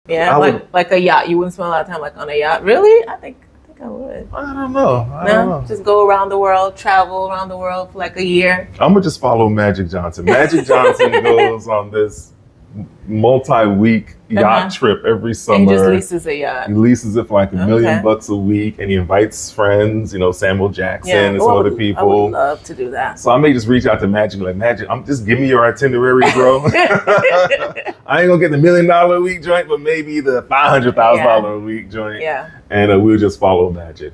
Yeah, like a yacht. You wouldn't spend a lot of time like on a yacht. Really? I think I would. I don't know. Just go around the world, travel around the world for like a year. I'm gonna just follow Magic Johnson. Magic Johnson goes on this multi-week yacht trip every summer. And he just leases a yacht. He leases it for like $1 million a week, and he invites friends, Samuel Jackson and some other people. I would love to do that. So I may just reach out to Magic, like, Magic, just give me your itinerary, bro. I ain't gonna get the $1 million a week joint, but maybe the $500,000 a week joint. Yeah. And we'll just follow Magic.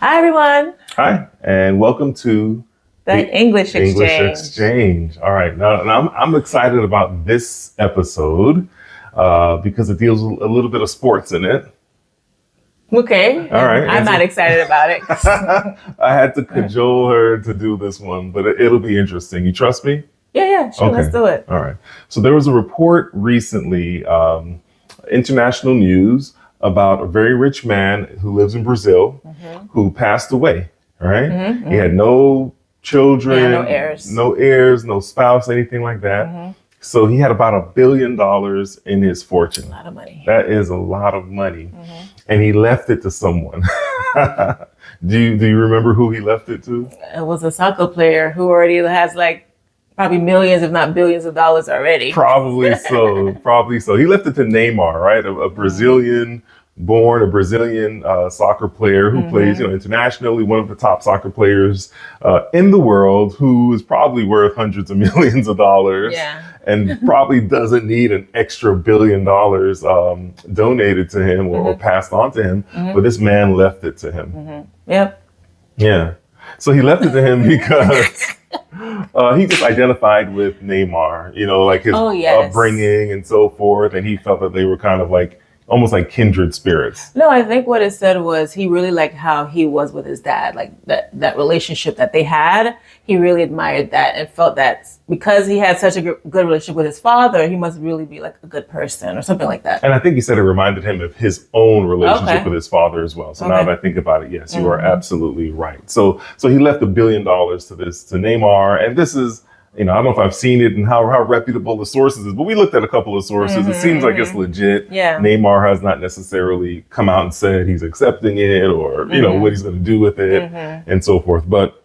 Hi, everyone. Hi, and welcome to the English Exchange. All right, now I'm excited about this episode because it deals with a little bit of sports in it. Okay. All right. I'm not excited about it. I had to cajole her to do this one, but it'll be interesting. You trust me? Yeah, sure. Okay. Let's do it. All right. So there was a report recently, international news, about a very rich man who lives in Brazil who passed away, right? He had no children, no heirs, no spouse, anything like that. So he had about $1 billion in his fortune. A lot of money. That is a lot of money. And he left it to someone. Do you remember who he left it to? It was a soccer player who already has probably millions, if not billions of dollars already. Probably so. He left it to Neymar, right? A Brazilian soccer player who plays, internationally, one of the top soccer players in the world, who is probably worth hundreds of millions of dollars, and probably doesn't need an extra $1 billion donated to him or passed on to him. But this man left it to him. Yep. Yeah. So he left it to him because he just identified with Neymar, like his upbringing and so forth. And he felt that they were kind of almost like kindred spirits. No, I think what it said was he really liked how he was with his dad, like that relationship that they had. He really admired that and felt that because he had such a good relationship with his father, he must really be like a good person or something like that. And I think he said it reminded him of his own relationship with his father as well. So now that I think about it, yes, you are absolutely right. So he left $1 billion to Neymar, and this is, I don't know if I've seen it and how reputable the sources is, but we looked at a couple of sources. It seems like it's legit. Yeah. Neymar has not necessarily come out and said he's accepting it or, what he's going to do with it and so forth. But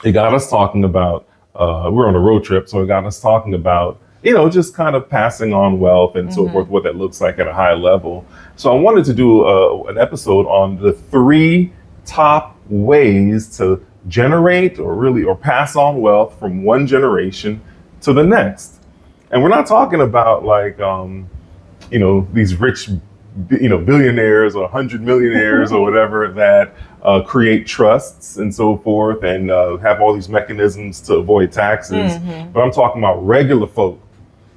it got us talking about, we're on a road trip, so it got us talking about, just kind of passing on wealth and so forth, what that looks like at a high level. So I wanted to do an episode on the 3 top ways to generate or pass on wealth from one generation to the next. And we're not talking about these rich, billionaires or 100 millionaires or whatever that create trusts and so forth and have all these mechanisms to avoid taxes. But I'm talking about regular folk,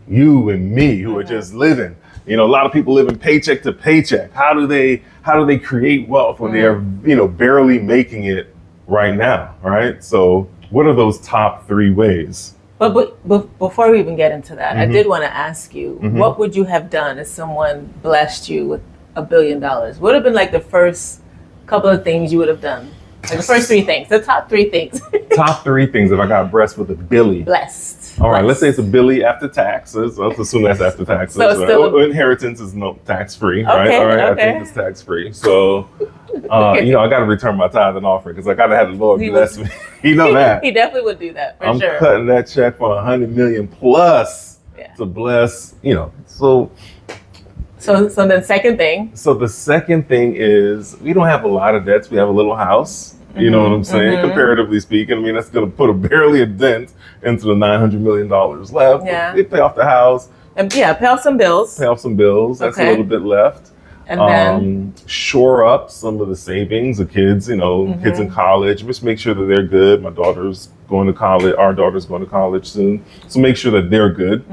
you and me, who are just living. A lot of people living paycheck to paycheck. How do they create wealth when they are, barely making it right now, right? So what are those top 3 ways? But before we even get into that, I did want to ask you, what would you have done if someone blessed you with $1 billion? What would have been the first couple of things you would have done? The first 3 things, the top 3 things. Top 3 things if I got blessed with $1 billion. Blessed. All right, let's say it's $1 billion after taxes. Let's assume that's after taxes. So inheritance is tax-free, right? All right, I think it's tax-free. So, I got to return my tithe and offering because I got to have the Lord bless me. You know that. He definitely would do that, I'm cutting that check for $100 million plus to bless, So then second thing. So the second thing is we don't have a lot of debts. We have a little house. You know what I'm saying? Comparatively speaking, that's going to put barely a dent into the $900 million left. Yeah. They pay off the house. And pay off some bills. That's a little bit left. And then shore up some of the savings of kids, kids in college. Just make sure that they're good. My daughter's going to college. Our daughter's going to college soon. So make sure that they're good.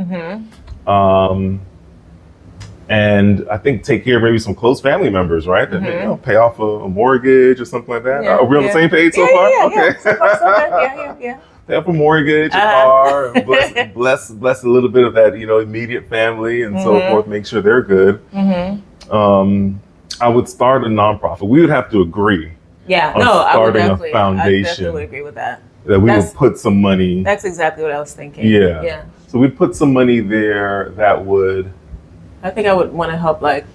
And I think take care of maybe some close family members, right? That pay off a mortgage or something like that. Are we on the same page so far? Okay. So far, so good. Yeah. pay off a mortgage, a car, and bless a little bit of that, immediate family and so forth. Make sure they're good. I would start a nonprofit. We would have to agree. Yeah, on starting a foundation. I definitely would agree with that. That we would put some money. That's exactly what I was thinking. Yeah. So we'd put some money there that would. I think I would want to help like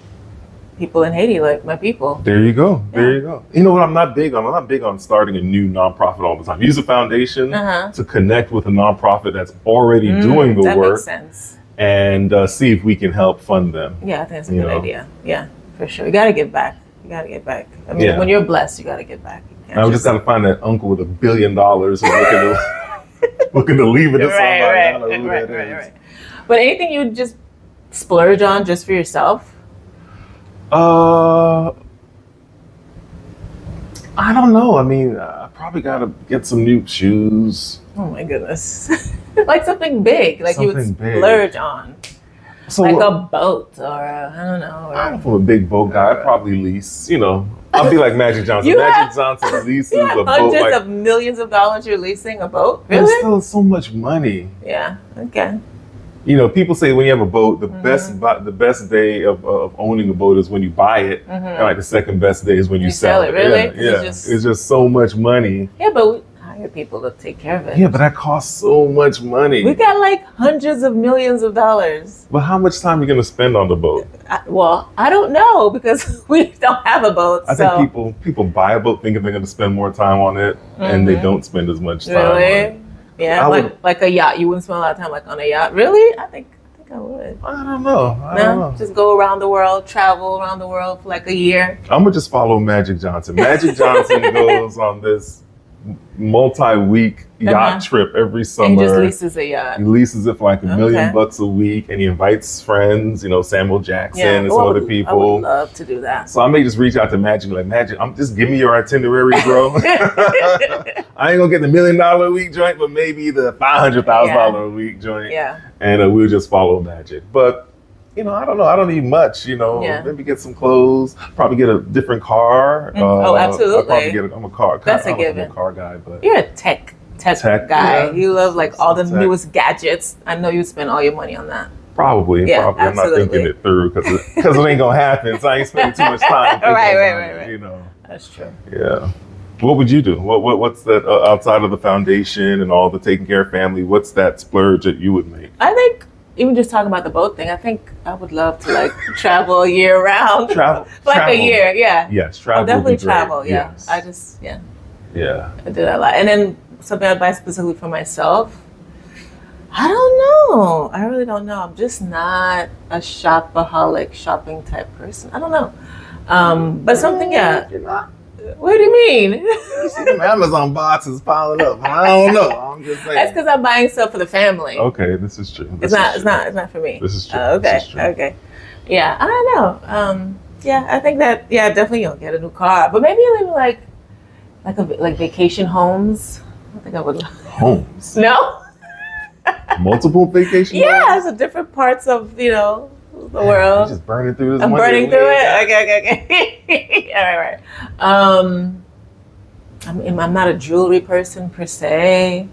people in Haiti, like my people. There you go. There you go. You know what I'm not big on? I'm not big on starting a new nonprofit all the time. Use a foundation to connect with a nonprofit that's already doing the work. That makes sense. And see if we can help fund them. Yeah, I think that's a good idea. Yeah, for sure. You got to give back. I mean, when you're blessed, you got to give back. I just got to find that uncle with $1 billion who's looking to leave it to somebody. I don't know who that is. Right. But anything you would just splurge on just for yourself? I don't know. I mean, I probably got to get some new shoes. Oh my goodness. Like something big, like you would splurge on. So, like a boat or I don't know. I'm a big boat guy. I'd probably lease, I'll be like Magic Johnson. Johnson leases a boat. Hundreds of millions of dollars you're leasing a boat? Really? There's still so much money. Yeah, okay. People say when you have a boat, the best day of owning a boat is when you buy it. And like the second best day is when you sell it. Really? Yeah. It's just so much money. Yeah, but we hire people to take care of it. Yeah, but that costs so much money. We got like hundreds of millions of dollars. But how much time are you going to spend on the boat? I don't know because we don't have a boat. I think people buy a boat thinking they're going to spend more time on it, and they don't spend as much time on it. Yeah, like a yacht. You wouldn't spend a lot of time like on a yacht. Really? I think I would. I don't know. Just go around the world, travel around the world for like a year. I'm gonna just follow Magic Johnson. Magic Johnson goes on this multi-week yacht trip every summer. And he just leases a yacht. He leases it for like $1 million a week, and he invites friends, Samuel Jackson and some other people. I would love to do that. So I may just reach out to Magic, like, Magic, just give me your itinerary, bro. I ain't gonna get the $1 million a week joint, but maybe the $500,000 a week joint. Yeah. And we'll just follow Magic. But I don't know. I don't need much, Maybe get some clothes. Probably get a different car. Absolutely. I'm a car. That's a given. I'm a car guy, but you're a tech guy. Yeah. You love like all the newest gadgets. I know you spend all your money on that. Probably. I'm not thinking it through because it ain't gonna happen. So I ain't spending too much time. Right. That's true. Yeah. What would you do? What's that outside of the foundation and all the taking care of family? What's that splurge that you would make? I think. Even just talking about the boat thing, I think I would love to like travel year round. Travel. A year, yeah. Yes, travel. I'll definitely would be great. travel, yeah. Yes. I do that a lot. And then something I'd buy specifically for myself. I don't know. I really don't know. I'm just not a shopaholic, shopping type person. I don't know. But something, You're not. What do you mean? You see them Amazon boxes piling up. I don't know. I'm just saying. That's because I'm buying stuff for the family. Okay, this is true. It's not for me. This is true. Okay. Yeah, I don't know. I think that definitely get a new car, but maybe even like vacation homes. I think I would. Homes. No. Multiple vacation homes? Yeah, so different parts of the world. You're just burning through this. I'm burning through it. Okay. All right. I'm not a jewelry person per se,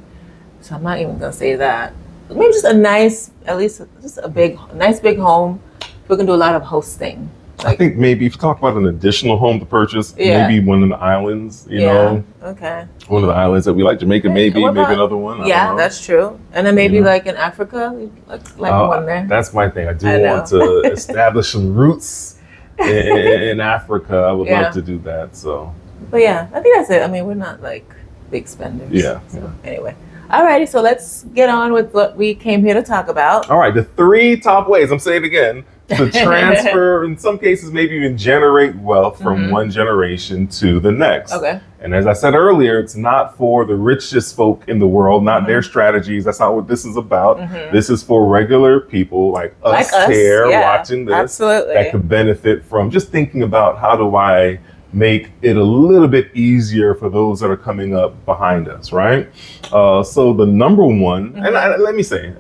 so I'm not even gonna say that. Maybe just a nice, at least just a nice big home. We can do a lot of hosting. I think maybe if you talk about an additional home to purchase, maybe one of the islands. Okay. One of the islands that we like, Jamaica, maybe another one. Yeah, that's true. And then maybe like in Africa, like one there. That's my thing. I want to establish some roots in Africa. I would love to do that. So. But I think that's it. I mean, we're not like big spenders. Yeah. So anyway. Alrighty, so let's get on with what we came here to talk about. All right, the 3 top ways, I'm saying it again, to transfer, in some cases, maybe even generate wealth from one generation to the next. Okay. And as I said earlier, it's not for the richest folk in the world, not their strategies. That's not what this is about. This is for regular people like us here watching this. Absolutely. That could benefit from just thinking about how do I make it a little bit easier for those that are coming up behind us, right? So the number one, and let me say,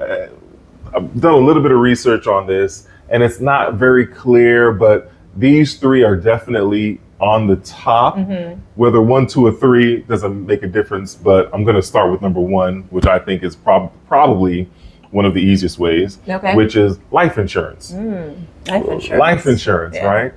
I've done a little bit of research on this, and it's not very clear, but these 3 are definitely on the top. Whether 1, 2, or 3 doesn't make a difference, but I'm going to start with number 1, which I think is probably one of the easiest ways, which is life insurance. Life insurance. Life insurance, right?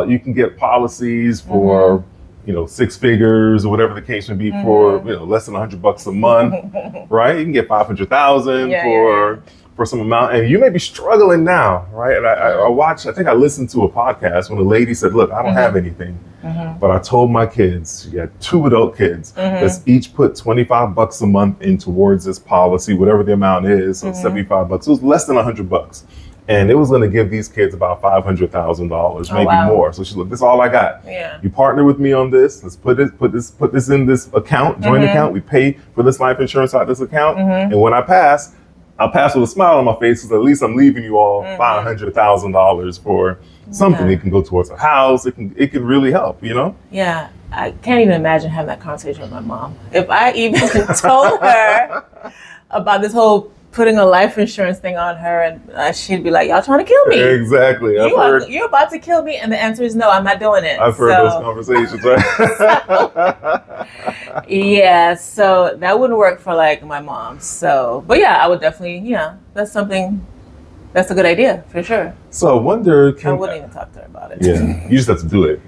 You can get policies for 6 figures or whatever the case may be for less than $100 a month, right? You can get 500,000 for some amount, and you may be struggling now, right? And I think I listened to a podcast when a lady said, "Look, I don't have anything, but I told my kids, she had 2 adult kids, let's each put $25 a month in towards this policy, whatever the amount is, so $75. It was less than $100." And it was going to give these kids about $500,000, maybe more. So she's like, "This is all I got. You partner with me on this. Let's put this in this account, joint account. We pay for this life insurance out of this account. And when I pass, I'll pass with a smile on my face because at least I'm leaving you all $500,000 for something. It can go towards a house. It can really help, Yeah, I can't even imagine having that conversation with my mom. If I even told her about this whole putting a life insurance thing on her, and she'd be like, "Y'all trying to kill me." Exactly. You're about to kill me, and the answer is no, I'm not doing it. I've heard those conversations, right? Yeah, so that wouldn't work for like my mom. So, but yeah, I would definitely, that's a good idea for sure. So I wonder, I wouldn't even talk to her about it. Yeah, you just have to do it.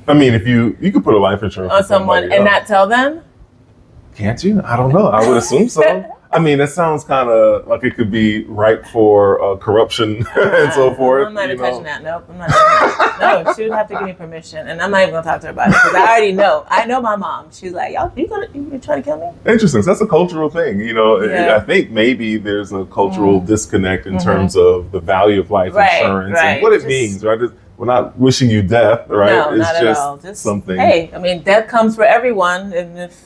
I mean, if you could put a life insurance on someone and not tell them. Can't you? I don't know. I would assume so. I mean, it sounds kind of like it could be ripe for corruption and so forth. I'm not even touching that. Nope. I'm not touching that. No, she would have to give me permission, and I'm not even gonna talk to her about it because I already know. I know my mom. She's like, "Y'all, you trying to kill me?" Interesting. So that's a cultural thing, I think maybe there's a cultural disconnect in terms of the value of life insurance and what it means, right? We're not wishing you death, right? No, it's not just at all. Just something. Hey, I mean, death comes for everyone, and if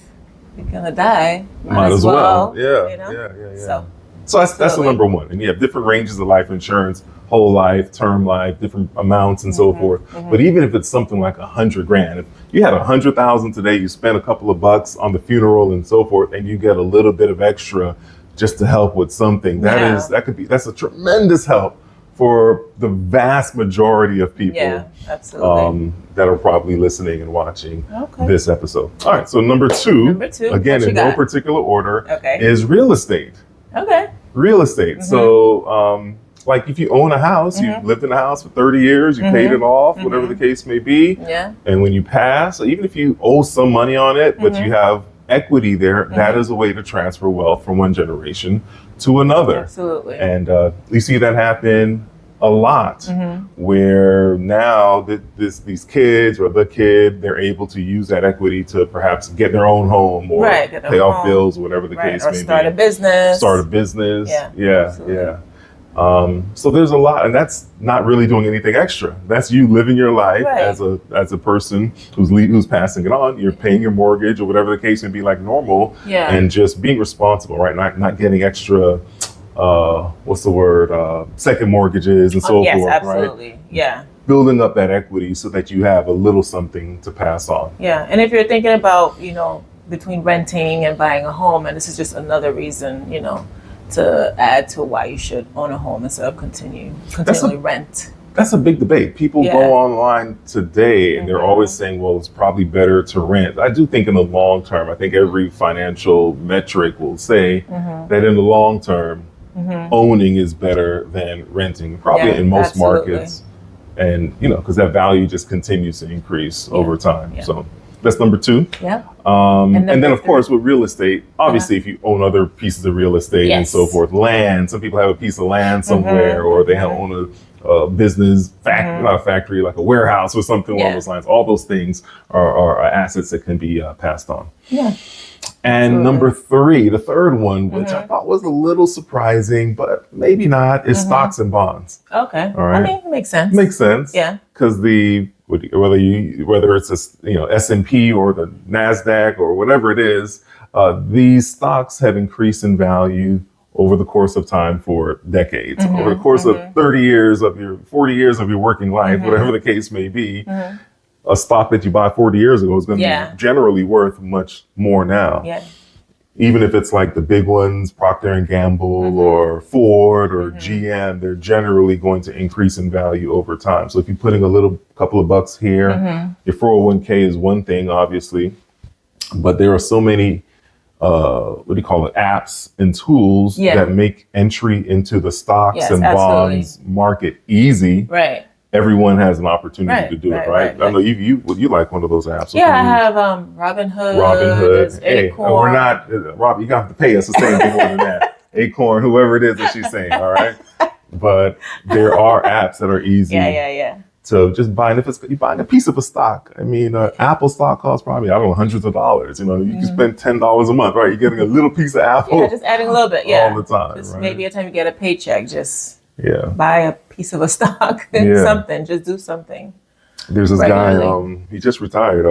you're gonna die, might as well. Yeah. So that's the number 1. And you have different ranges of life insurance, whole life, term life, different amounts and so forth. But even if it's something like $100,000, if you had 100,000 today, you spend a couple of bucks on the funeral and so forth, and you get a little bit of extra just to help with something, that's a tremendous help for the vast majority of people that are probably listening and watching this episode. All right, so number two, again, in no particular order, is real estate. Real estate. So like if you own a house, you've lived in a house for 30 years, you paid it off, whatever the case may be. And when you pass, even if you owe some money on it, but you have equity there, that is a way to transfer wealth from one generation to another. Absolutely. And you see that happen a lot, where now these kids or the kid, they're able to use that equity to perhaps get their own home or pay off bills, whatever the case may be. Start a business. So there's a lot, and that's not really doing anything extra. That's you living your life as a person who's passing it on. You're paying your mortgage or whatever the case may be, like normal, and just being responsible, right? Not getting extra. Second mortgages and so forth, absolutely. right? Yeah. Building up that equity so that you have a little something to pass on. Yeah, and if you're thinking about, between renting and buying a home, and this is just another reason, to add to why you should own a home instead of continually rent. That's a big debate. People go online today and they're always saying, well, it's probably better to rent. I do think in the long term, I think every financial metric will say that in the long term, owning is better than renting, probably in most markets. And, because that value just continues to increase over time. So that's number 2. And then of course, with real estate, obviously, if you own other pieces of real estate and so forth, land, some people have a piece of land somewhere, or they own a business, not a factory, like a warehouse or something along those lines. All those things are assets that can be passed on. And number 3, the third one, which I thought was a little surprising, but maybe not, is stocks and bonds. All right. I mean, it makes sense. Makes sense. Yeah. Because whether it's S&P or the NASDAQ or whatever it is, these stocks have increased in value over the course of time for decades. Over the course of 30 years of 40 years of your working life, whatever the case may be, a stock that you bought 40 years ago is going to be generally worth much more now. even if it's like the big ones, Procter and Gamble or Ford or GM, they're generally going to increase in value over time. So if you're putting a little couple of bucks here, your 401k is one thing, obviously, but there are so many, what do you call it, apps and tools that make entry into the stocks and bonds market easy. Right. Everyone has an opportunity to do it, right? I know you like one of those apps. Yeah, I have Robinhood. Robinhood. Hey, Acorn. we're not, Rob, you got to pay us to say anything more than that. Acorn, whoever it is that she's saying, all right? But there are apps that are easy. So just buying, if you're buying a piece of a stock, I mean, Apple stock costs probably, I don't know, hundreds of dollars. You know, you can spend $10 a month, right? You're getting a little piece of Apple. Yeah, just adding a little bit, all the time, just right? maybe a time you get a paycheck, just buy a piece of a stock, something, just do something. There's this guy, he just retired,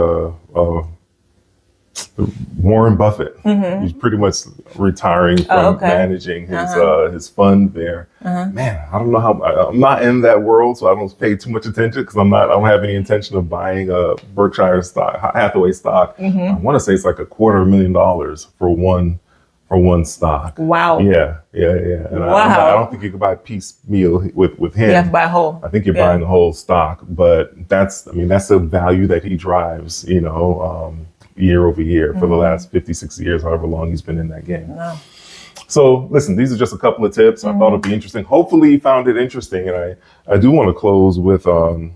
Warren Buffett. He's pretty much retiring from managing his fund there. Man, I don't know how, I'm not in that world, so I don't pay too much attention because I don't have any intention of buying a Berkshire stock, Hathaway stock. I want to say it's like $250,000 for one stock. Wow. Yeah. And I don't think you can buy piecemeal with him. You have to buy whole. I think you're buying the whole stock, but that's the value that he drives, you know, year over year for the last 56 years, however long he's been in that game. Wow. So listen, these are just a couple of tips. I thought it'd be interesting. Hopefully you found it interesting. And I do want to close with one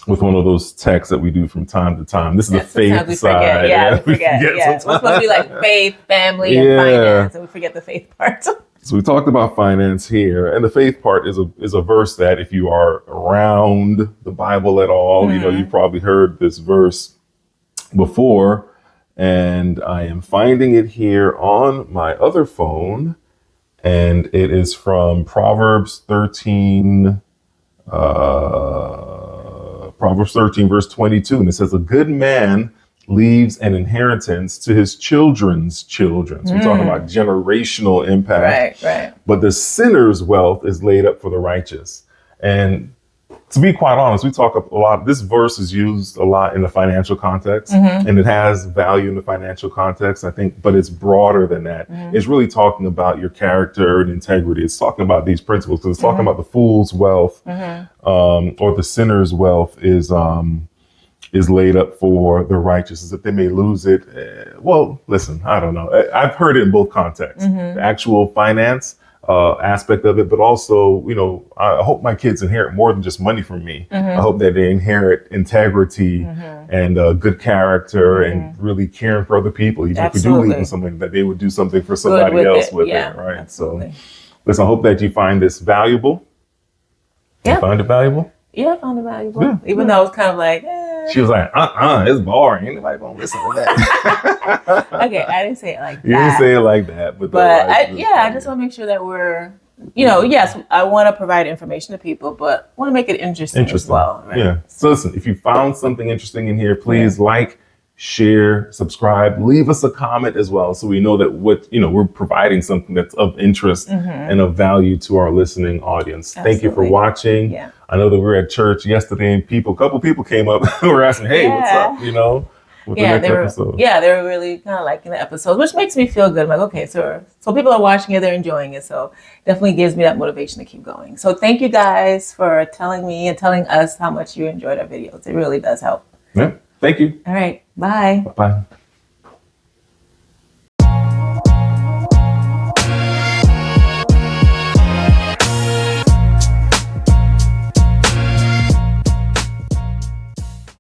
of those texts that we do from time to time. This is the faith side. We forget. We're supposed to be like faith, family, and finance, and we forget the faith part. So we talked about finance here, and the faith part is a verse that if you are around the Bible at all, you know, you've probably heard this verse before, and I am finding it here on my other phone, and it is from Proverbs 13, verse 22, and it says, "A good man leaves an inheritance to his children's children." So we're talking about generational impact. Right. But the sinner's wealth is laid up for the righteous. And to be quite honest, we talk a lot. This verse is used a lot in the financial context, and it has value in the financial context, I think, but it's broader than that. It's really talking about your character and integrity. It's talking about these principles, because it's talking about the fool's wealth, or the sinner's wealth is laid up for the righteous, as if they may lose it. Well, listen, I don't know. I've heard it in both contexts, the actual finance aspect of it, but also, you know, I hope my kids inherit more than just money from me. I hope that they inherit integrity and good character and really caring for other people. Even if we do leave them something, that they would do something for somebody else with it, right? Absolutely. So, listen, I hope that you find this valuable. You find it valuable? Yeah, I found it valuable. Even though it's kind of like, She was like, it's boring. Anybody gonna listen to that? Okay, I didn't say it like that. You didn't say it like that. But I just want to make sure that we're, you know, yes, I want to provide information to people, but I want to make it interesting as well. Right? Yeah. So listen, if you found something interesting in here, please like, share, subscribe, leave us a comment as well, so we know that we're providing something that's of interest and of value to our listening audience. Absolutely. Thank you for watching. Yeah. I know that we were at church yesterday and a couple people came up and were asking, "Hey, what's up?" You know, with the next episode. Yeah, they were really kind of liking the episode, which makes me feel good. I'm like, okay, so people are watching it, they're enjoying it, so definitely gives me that motivation to keep going. So thank you guys for telling me and telling us how much you enjoyed our videos. It really does help. Yeah. Thank you. All right. Bye. Bye.